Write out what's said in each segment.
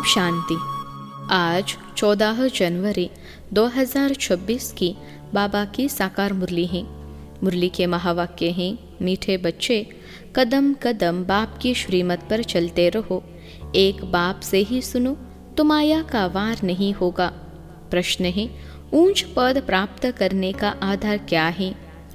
शांति। आज 14 जनवरी 2026 की बाबा की साकार मुरली है। मुरली के महावाक्य हैं, मीठे बच्चे कदम कदम बाप की श्रीमत पर चलते रहो, एक बाप से ही सुनो तो माया का वार नहीं होगा। प्रश्न है, ऊंच पद प्राप्त करने का आधार क्या है?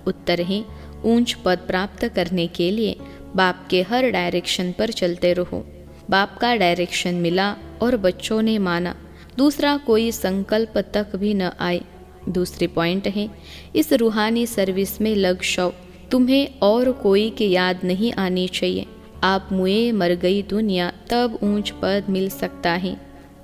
उत्तर है, ऊंच पद प्राप्त करने के लिए बाप के हर डायरेक्शन पर चलते रहो। बाप का डायरेक्शन मिला और बच्चों ने माना, दूसरा कोई संकल्प तक भी न आए। दूसरी पॉइंट है, इस रूहानी सर्विस में लग जाओ, तुम्हें और कोई की याद नहीं आनी चाहिए। आप मुए मर गई दुनिया तब ऊंच पद मिल सकता है।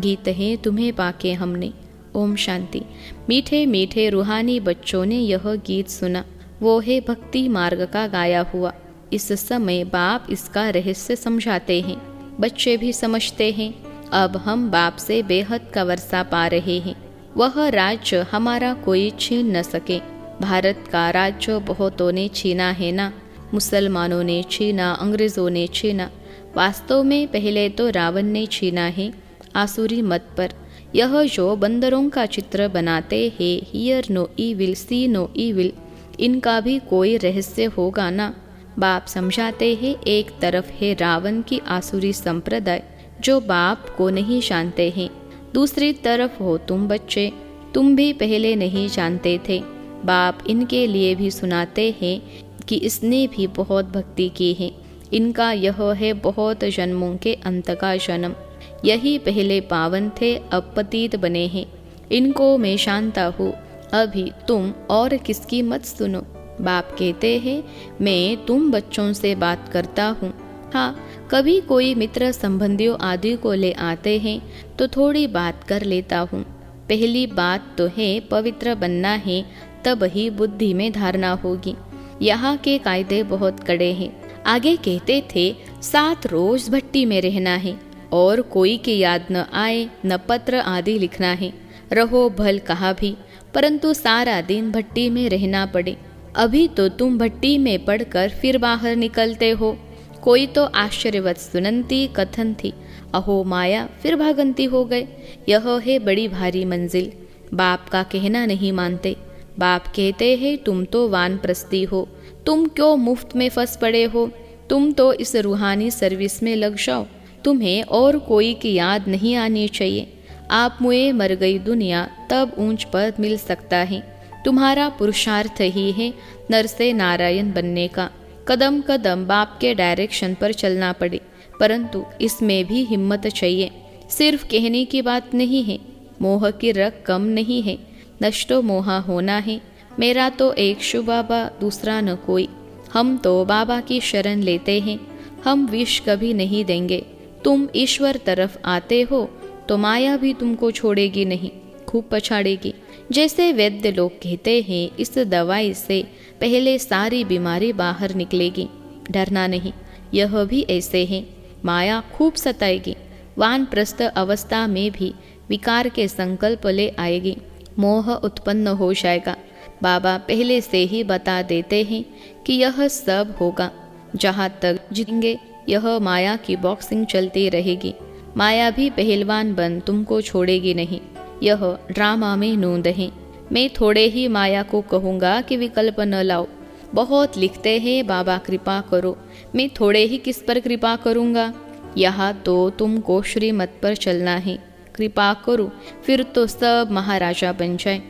गीत है तुम्हें पाके हमने। ओम शांति। मीठे मीठे रूहानी बच्चों ने यह गीत सुना, वो है भक्ति मार्ग का गाया हुआ। इस समय बाप इसका रहस्य समझाते हैं, बच्चे भी समझते हैं। अब हम बाप से बेहद का वर्षा पा रहे हैं। वह राज्य हमारा कोई छीन न सके। भारत का राज्य बहुतों ने छीना है ना, मुसलमानों ने छीना, अंग्रेजों ने छीना। वास्तव में पहले तो रावण ने छीना है आसुरी मत पर। यह जो बंदरों का चित्र बनाते हैं, hear no evil see no evil, इनका भी कोई रहस्य होगा ना। बाप समझाते हैं, एक तरफ है रावण की आसुरी संप्रदाय जो बाप को नहीं जानते हैं, दूसरी तरफ हो तुम बच्चे, तुम भी पहले नहीं जानते थे। बाप इनके लिए भी सुनाते हैं कि इसने भी बहुत भक्ति की है। इनका यह है बहुत जन्मों के अंत का जन्म, यही पहले पावन थे, अब पतित बने हैं। इनको मैं जानता हूँ, अभी तुम और किसकी मत सुनो। बाप कहते हैं, मैं तुम बच्चों से बात करता हूँ। हाँ, कभी कोई मित्र संबंधियों आदि को ले आते हैं तो थोड़ी बात कर लेता हूँ। पहली बात तो है पवित्र बनना है, तब ही बुद्धि में धारणा होगी। यहाँ के कायदे बहुत कड़े हैं। आगे कहते थे 7 रोज भट्टी में रहना है और कोई की याद न आए, न पत्र आदि लिखना है। रहो भल कहा भी, परंतु सारा दिन भट्टी में रहना पड़े। अभी तो तुम भट्टी में पड़कर फिर बाहर निकलते हो। कोई तो आश्चर्यवत सुनंती कथन थी, अहो माया फिर भागंती हो गए। यह है बड़ी भारी मंजिल। बाप का कहना नहीं मानते। बाप कहते हैं, तुम तो वानप्रस्थी हो, तुम क्यों मुफ्त में फंस पड़े हो? तुम तो इस रूहानी सर्विस में लग जाओ, तुम्हें और कोई की याद नहीं आनी चाहिए। आप मुए मर गई दुनिया तब ऊंच पद मिल सकता है। तुम्हारा पुरुषार्थ ही है नर से नारायण बनने का। कदम कदम बाप के डायरेक्शन पर चलना पड़े, परंतु इसमें भी हिम्मत चाहिए। सिर्फ कहने की बात नहीं है। मोह की रग कम नहीं है, नष्टो मोहा होना है। मेरा तो एक शु बाबा, दूसरा न कोई। हम तो बाबा की शरण लेते हैं, हम विष कभी नहीं देंगे। तुम ईश्वर तरफ आते हो तो माया भी तुमको छोड़ेगी नहीं, खूब पछाड़ेगी। जैसे वैद्य लोग कहते हैं, इस दवाई से पहले सारी बीमारी बाहर निकलेगी, डरना नहीं। यह भी ऐसे है, माया खूब सताएगी। वानप्रस्थ अवस्था में भी विकार के संकल्प ले आएगी, मोह उत्पन्न हो जाएगा। बाबा पहले से ही बता देते हैं कि यह सब होगा। जहाँ तक जिएंगे यह माया की बॉक्सिंग चलती रहेगी। माया भी पहलवान बन तुमको छोड़ेगी नहीं। यह ड्रामा में नोंद है। मैं थोड़े ही माया को कहूँगा कि विकल्प न लाओ। बहुत लिखते हैं बाबा कृपा करो, मैं थोड़े ही किस पर कृपा करूँगा? यहाँ तो तुमको श्रीमत पर चलना है। कृपा करो फिर तो सब महाराजा बन जाए।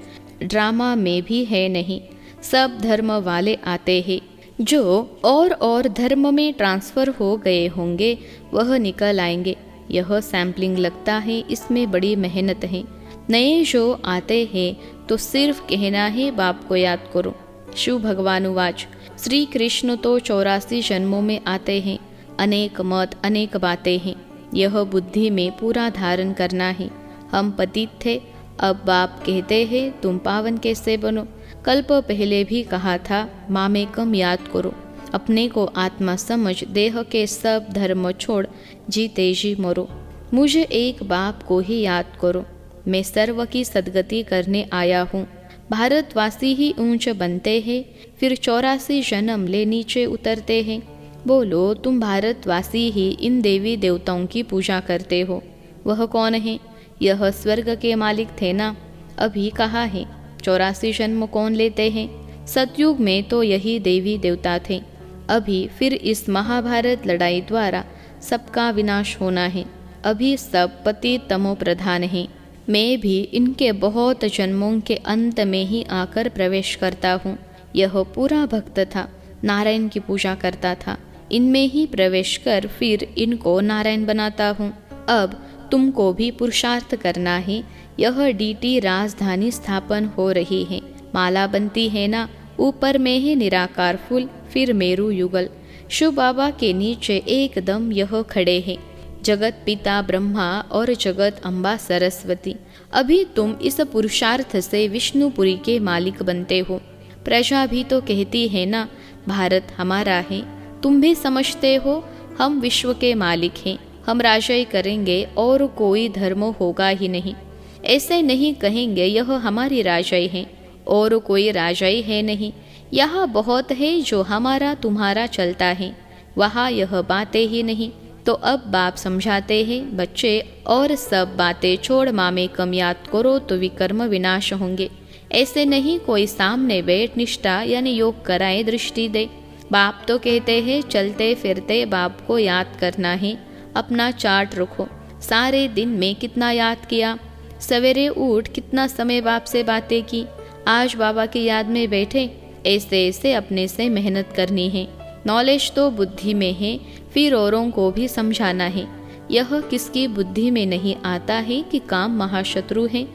ड्रामा में भी है नहीं, सब धर्म वाले आते हैं। जो और धर्म में ट्रांसफ़र हो गए होंगे वह निकल आएंगे। यह सैम्पलिंग लगता है, इसमें बड़ी मेहनत है। नए जो आते हैं तो सिर्फ कहना है बाप को याद करो। शिव भगवानुवाच, श्री कृष्ण तो 84 जन्मों में आते हैं। अनेक मत, अनेक बातें हैं, यह बुद्धि में पूरा धारण करना है। हम पतित थे, अब बाप कहते हैं तुम पावन कैसे बनो। कल्प पहले भी कहा था, मामेकम याद करो। अपने को आत्मा समझ, देह के सब धर्म छोड़, जीते जी मरो। मुझे एक बाप को ही याद करो। मैं सर्व की सदगति करने आया हूँ। भारतवासी ही ऊंच बनते हैं, फिर 84 जन्म ले नीचे उतरते हैं। बोलो, तुम भारतवासी ही इन देवी देवताओं की पूजा करते हो। वह कौन है? यह स्वर्ग के मालिक थे ना, अभी कहाँ है? 84 जन्म कौन लेते हैं? सतयुग में तो यही देवी देवता थे, अभी फिर इस महाभारत लड़ाई द्वारा सबका विनाश होना है। अभी सब पतित तमो प्रधान हैं। मैं भी इनके बहुत जन्मों के अंत में ही आकर प्रवेश करता हूँ। यह पूरा भक्त था, नारायण की पूजा करता था। इनमें ही प्रवेश कर फिर इनको नारायण बनाता हूँ। अब तुमको भी पुरुषार्थ करना है। यह डीटी राजधानी स्थापन हो रही है, माला बनती है ना, ऊपर में है निराकार फूल, फिर मेरू युगल। शिव बाबा के नीचे एकदम यह खड़े हैं जगत पिता ब्रह्मा और जगत अम्बा सरस्वती। अभी तुम इस पुरुषार्थ से विष्णुपुरी के मालिक बनते हो। प्रजा भी तो कहती है ना, भारत हमारा है। तुम भी समझते हो हम विश्व के मालिक हैं, हम राजाई करेंगे और कोई धर्म होगा ही नहीं। ऐसे नहीं कहेंगे यह हमारी राजाई है और कोई राजाई है नहीं। यहाँ बहुत है जो हमारा तुम्हारा चलता है, वहाँ यह बातें ही नहीं। तो अब बाप समझाते हैं, बच्चे और सब बातें छोड़ मामे कम याद करो तो विकर्म विनाश होंगे। ऐसे नहीं कोई सामने बैठ निष्ठा यानी योग कराए दृष्टि दे। बाप तो कहते हैं चलते फिरते बाप को याद करना है। अपना चार्ट रखो, सारे दिन में कितना याद किया, सवेरे उठ कितना समय बाप से बातें की, आज बाबा की याद में बैठे। ऐसे ऐसे अपने से मेहनत करनी है। नॉलेज तो बुद्धि में है, फिर औरों को भी समझाना है। यह किसकी बुद्धि में नहीं आता है कि काम महाशत्रु है।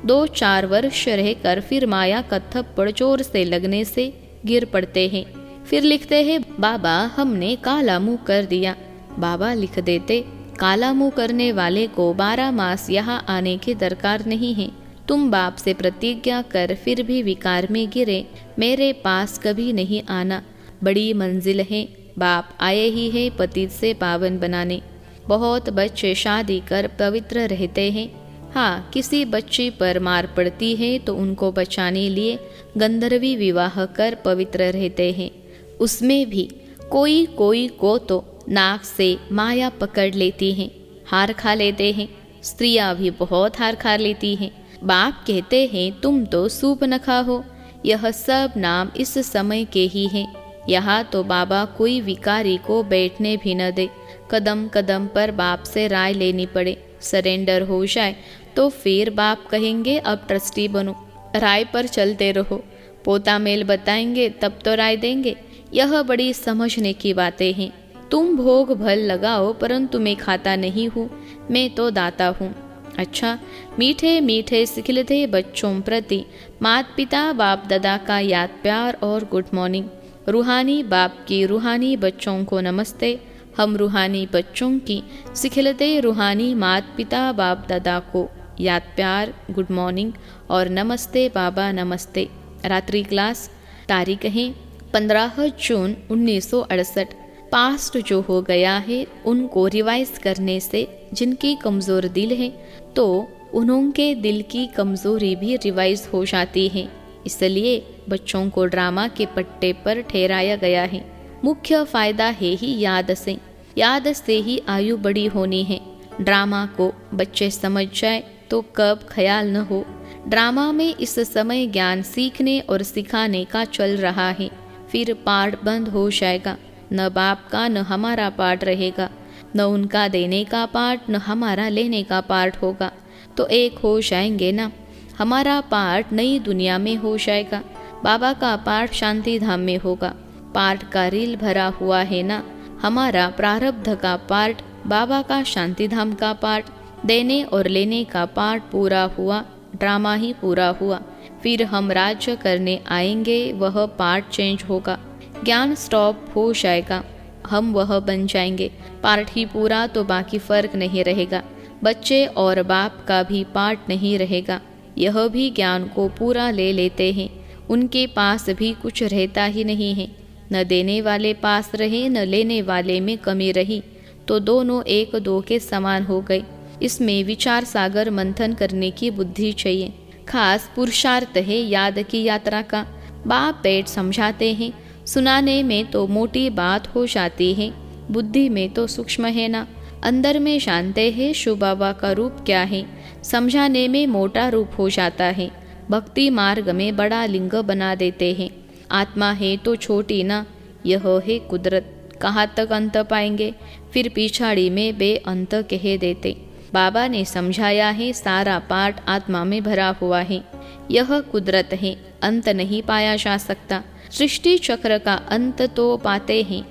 2-4 वर्ष रहकर फिर माया का थप्पड़ जोर से लगने से गिर पड़ते हैं। फिर लिखते हैं बाबा हमने काला मुंह कर दिया। बाबा लिख देते काला मुंह करने वाले को 12 मास यहाँ आने की दरकार नहीं है। तुम बाप से प्रतिज्ञा कर फिर भी विकार में गिरे, मेरे पास कभी नहीं आना। बड़ी मंजिल है, बाप आए ही है पतित से पावन बनाने। बहुत बच्चे शादी कर पवित्र रहते हैं। हाँ, किसी बच्ची पर मार पड़ती है तो उनको बचाने लिए गंधर्वी विवाह कर पवित्र रहते हैं। उसमें भी कोई कोई को तो नाक से माया पकड़ लेती हैं, हार खा लेते हैं। स्त्रियां भी बहुत हार खा लेती हैं। बाप कहते हैं तुम तो सूप न खाओ। यह सब नाम इस समय के ही हैं। यहाँ तो बाबा कोई विकारी को बैठने भी न दे। कदम कदम पर बाप से राय लेनी पड़े, सरेंडर हो जाए तो फिर बाप कहेंगे अब ट्रस्टी बनो, राय पर चलते रहो। पोता मेल बताएंगे तब तो राय देंगे। यह बड़ी समझने की बातें हैं। तुम भोग भल लगाओ परंतु मैं खाता नहीं हूँ, मैं तो दाता हूँ। अच्छा, मीठे मीठे सिखलते बच्चों प्रति माता पिता बाप दादा का याद प्यार और गुड मॉर्निंग। रूहानी बाप की रूहानी बच्चों को नमस्ते। हम रूहानी बच्चों की सिखलते रूहानी माता पिता बाप दादा को याद प्यार, गुड मॉर्निंग और नमस्ते बाबा नमस्ते। रात्रि क्लास, तारीख है 15 जून 1968। पास्ट जो हो गया है उनको रिवाइज करने से जिनकी कमज़ोर दिल है तो उनके दिल की कमज़ोरी भी रिवाइज हो जाती है। इसलिए बच्चों को ड्रामा के पट्टे पर ठहराया गया है। मुख्य फ़ायदा है ही याद से ही आयु बड़ी होनी है। ड्रामा को बच्चे समझ जाए तो कब ख्याल न हो। ड्रामा में इस समय ज्ञान सीखने और सिखाने का चल रहा है, फिर पाठ बंद हो जाएगा। न बाप का न हमारा पाठ रहेगा, न उनका देने का पाठ न हमारा लेने का पाठ होगा। तो एक हो जाएंगे ना। हमारा पाठ नई दुनिया में हो जाएगा, बाबा का पाठ शांति धाम में होगा। पाठ का रील भरा हुआ है ना। हमारा प्रारब्ध का पाठ, बाबा का शांति धाम का पाठ, देने और लेने का पाठ पूरा हुआ, ड्रामा ही पूरा हुआ। फिर हम राज्य करने आएंगे, वह पार्ट चेंज होगा, ज्ञान स्टॉप हो जाएगा, हम वह बन जाएंगे। पार्ट ही पूरा तो बाकी फर्क नहीं रहेगा। बच्चे और बाप का भी पार्ट नहीं रहेगा। यह भी ज्ञान को पूरा ले लेते हैं, उनके पास भी कुछ रहता ही नहीं है। न देने वाले पास रहे न लेने वाले में कमी रही, तो दोनों एक दो के समान हो गए। इसमें विचार सागर मंथन करने की बुद्धि चाहिए। खास पुरुषार्थ है याद की यात्रा का। बाप पेट समझाते हैं, सुनाने में तो मोटी बात हो जाती है, बुद्धि में तो सूक्ष्म है ना। अंदर में जानते हैं शिव बाबा का रूप क्या है, समझाने में मोटा रूप हो जाता है। भक्ति मार्ग में बड़ा लिंग बना देते हैं। आत्मा है तो छोटी ना, यह है कुदरत, कहाँ तक अंत पाएंगे, फिर पिछाड़ी में बेअंत कह देते। बाबा ने समझाया है सारा पाठ आत्मा में भरा हुआ है, यह कुदरत है, अंत नहीं पाया जा सकता। सृष्टि चक्र का अंत तो पाते हैं,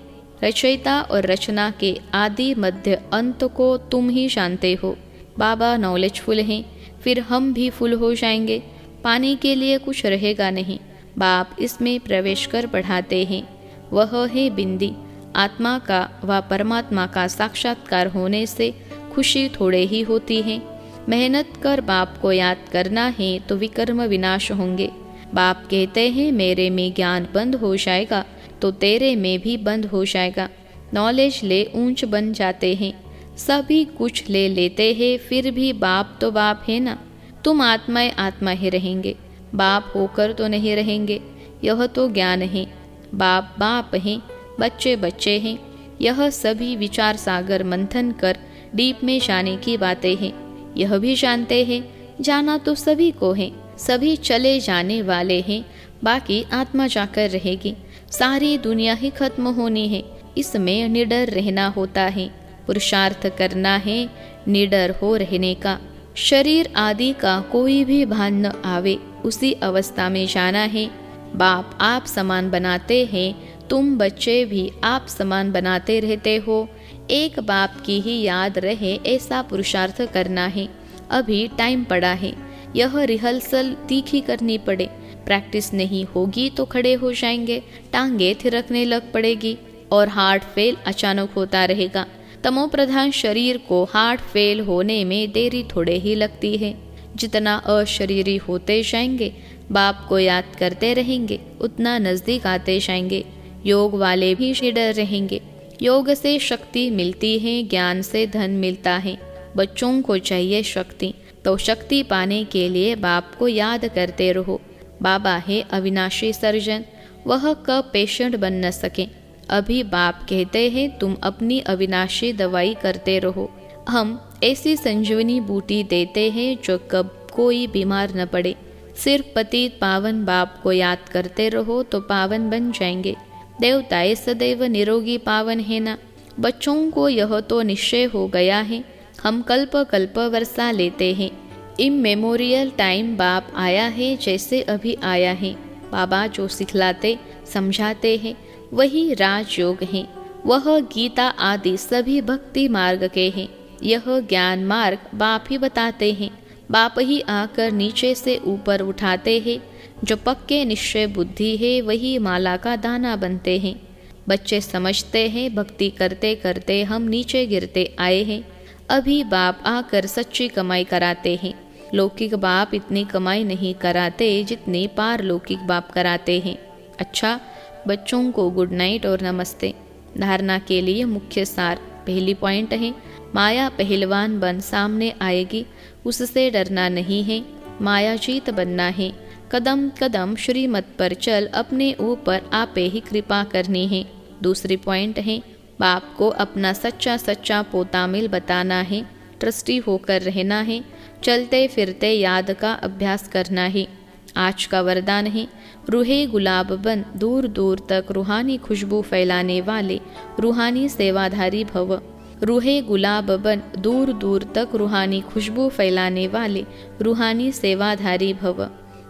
रचयिता और रचना के आदि मध्य अंत को तुम ही जानते हो। बाबा नॉलेजफुल हैं, फिर हम भी फुल हो जाएंगे, पाने के लिए कुछ रहेगा नहीं। बाप इसमें प्रवेश कर बढ़ाते हैं, वह है बिंदी। आत्मा का व परमात्मा का साक्षात्कार होने से खुशी थोड़े ही होती है। मेहनत कर बाप को याद करना है तो विकर्म विनाश होंगे। बाप कहते हैं मेरे में ज्ञान बंद हो जाएगा तो तेरे में भी बंद हो जाएगा। नॉलेज ले ऊंच बन जाते हैं, सभी कुछ ले लेते हैं, फिर भी बाप तो बाप है ना। तुम आत्माएं आत्मा ही रहेंगे, बाप होकर तो नहीं रहेंगे। यह तो ज्ञान है। बाप बाप हैं, बच्चे बच्चे हैं। यह सभी विचार सागर मंथन कर डीप में जाने की बातें हैं। यह भी जानते हैं जाना तो सभी को है, सभी चले जाने वाले हैं, बाकी आत्मा जाकर रहेगी। सारी दुनिया ही खत्म होनी है, इसमें निडर रहना होता है। पुरुषार्थ करना है निडर हो रहने का। शरीर आदि का कोई भी भान न आवे, उसी अवस्था में जाना है। बाप आप समान बनाते हैं, तुम बच्चे भी आप समान बनाते रहते हो। एक बाप की ही याद रहे ऐसा पुरुषार्थ करना है। अभी टाइम पड़ा है, यह रिहर्सल तीखी करनी पड़े। प्रैक्टिस नहीं होगी तो खड़े हो जाएंगे, टांगे थिरकने लग पड़ेगी और हार्ट फेल अचानक होता रहेगा। तमो प्रधान शरीर को हार्ट फेल होने में देरी थोड़े ही लगती है। जितना अशरीरी होते जाएंगे, बाप को याद करते रहेंगे, उतना नजदीक आते जाएंगे। योग वाले भी निडर रहेंगे। योग से शक्ति मिलती है, ज्ञान से धन मिलता है। बच्चों को चाहिए शक्ति, तो शक्ति पाने के लिए बाप को याद करते रहो। बाबा है अविनाशी सर्जन, वह कब पेशेंट बन न सके। अभी बाप कहते हैं तुम अपनी अविनाशी दवाई करते रहो। हम ऐसी संजीवनी बूटी देते हैं जो कब कोई बीमार न पड़े। सिर्फ पतित पावन बाप को याद करते रहो तो पावन बन जाएंगे। देवताएं सदैव निरोगी पावन है ना। बच्चों को यह तो निश्चय हो गया है। हम कल्प कल्प वर्षा लेते हैं। इमेमोरियल टाइम बाप आया है, जैसे अभी आया है। बाबा जो सिखलाते समझाते हैं वही राजयोग है। वह गीता आदि सभी भक्ति मार्ग के हैं। यह ज्ञान मार्ग बाप ही बताते हैं। बाप ही आकर नीचे से ऊपर उठाते हैं। जो पक्के निश्चय बुद्धि है वही माला का दाना बनते हैं। बच्चे समझते हैं भक्ति करते करते हम नीचे गिरते आए हैं। अभी बाप आकर सच्ची कमाई कराते हैं। लौकिक बाप इतनी कमाई नहीं कराते जितनी पारलौकिक बाप कराते हैं। अच्छा, बच्चों को गुड नाइट और नमस्ते। धारणा के लिए मुख्य सार। पहली पॉइंट है माया पहलवान बन सामने आएगी, उससे डरना नहीं है। माया जीत बनना है। कदम कदम श्रीमत पर चल, अपने ऊपर आपे ही कृपा करनी है। दूसरी पॉइंट है बाप को अपना सच्चा सच्चा पोता मिल बताना है। ट्रस्टी होकर रहना है। चलते फिरते याद का अभ्यास करना है। आज का वरदान है रूहे गुलाब बन, दूर दूर तक रूहानी खुशबू फैलाने वाले रूहानी सेवाधारी भव। रूहे गुलाब बन, दूर दूर तक रूहानी खुशबू फैलाने वाले रूहानी सेवाधारी भव।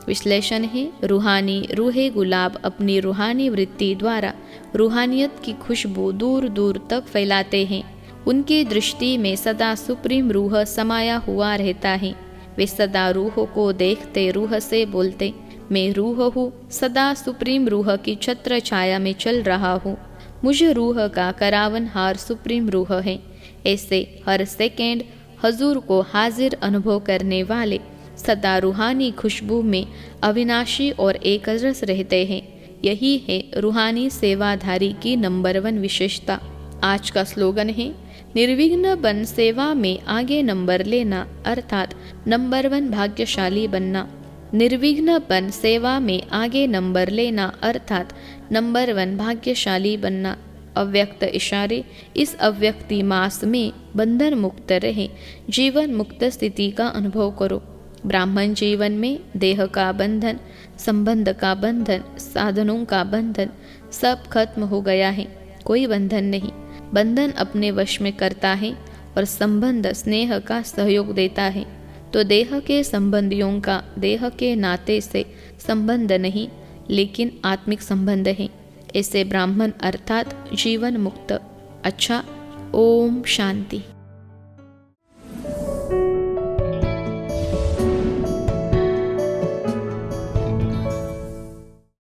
विश्लेषण है रूहानी रूहे गुलाब अपनी रूहानी वृत्ति द्वारा रूहानियत की खुशबू दूर दूर तक फैलाते हैं। उनकी दृष्टि में सदा सुप्रीम रूह समाया हुआ रहता है। वे सदा रूह को देखते रूह से बोलते मैं रूह हूँ, सदा सुप्रीम रूह की छत्र छाया में चल रहा हूँ। मुझे रूह का करावन हार सुप्रीम रूह है। ऐसे हर सेकेंड हजूर को हाजिर अनुभव करने वाले सदा रूहानी खुशबू में अविनाशी और एक रस रहते हैं। यही है रूहानी सेवाधारी की नंबर 1 विशेषता। आज का स्लोगन है निर्विघ्न बन सेवा में आगे नंबर लेना, अर्थात नंबर 1 भाग्यशाली बनना। निर्विघ्न बन सेवा में आगे नंबर लेना, अर्थात नंबर 1 भाग्यशाली बनना। अव्यक्त इशारे इस अव्यक्ति मास में बंधन मुक्त रहे, जीवन मुक्त स्थिति का अनुभव करो। ब्राह्मण जीवन में देह का बंधन, संबंध का बंधन, साधनों का बंधन सब खत्म हो गया है। कोई बंधन नहीं। बंधन अपने वश में करता है और संबंध स्नेह का सहयोग देता है। तो देह के संबंधियों का देह के नाते से संबंध नहीं, लेकिन आत्मिक संबंध है। ऐसे ब्राह्मण अर्थात जीवन मुक्त। अच्छा, ओम शांति।